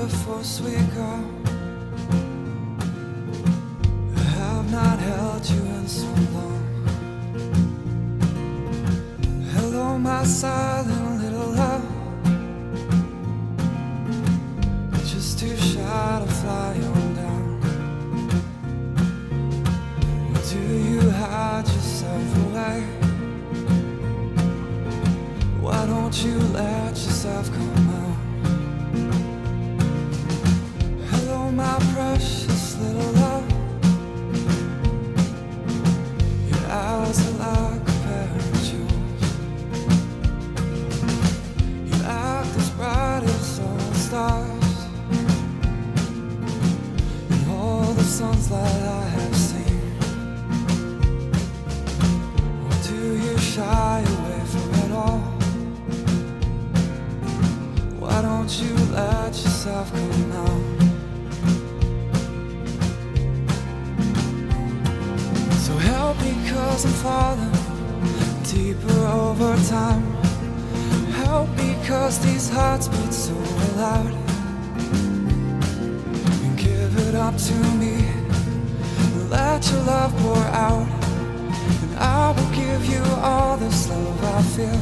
beautiful, sweet girl. I have not held you in so long. Hello, my silent little love. You're just too shy to fly on down. Or do you hide yourself away? Why don't you let yourself come out? Hello, my precious little love. Your eyes are like a pair of jewels. You act as bright as all the stars, and all the sunlight I have seen. Or do you shy away from it all? Why don't you let yourself come out? So help me, 'cause I'm falling deeper over time. Help me, 'cause these hearts beat so loud. And give it up to me, let your love pour out, and I will give you all this love I feel.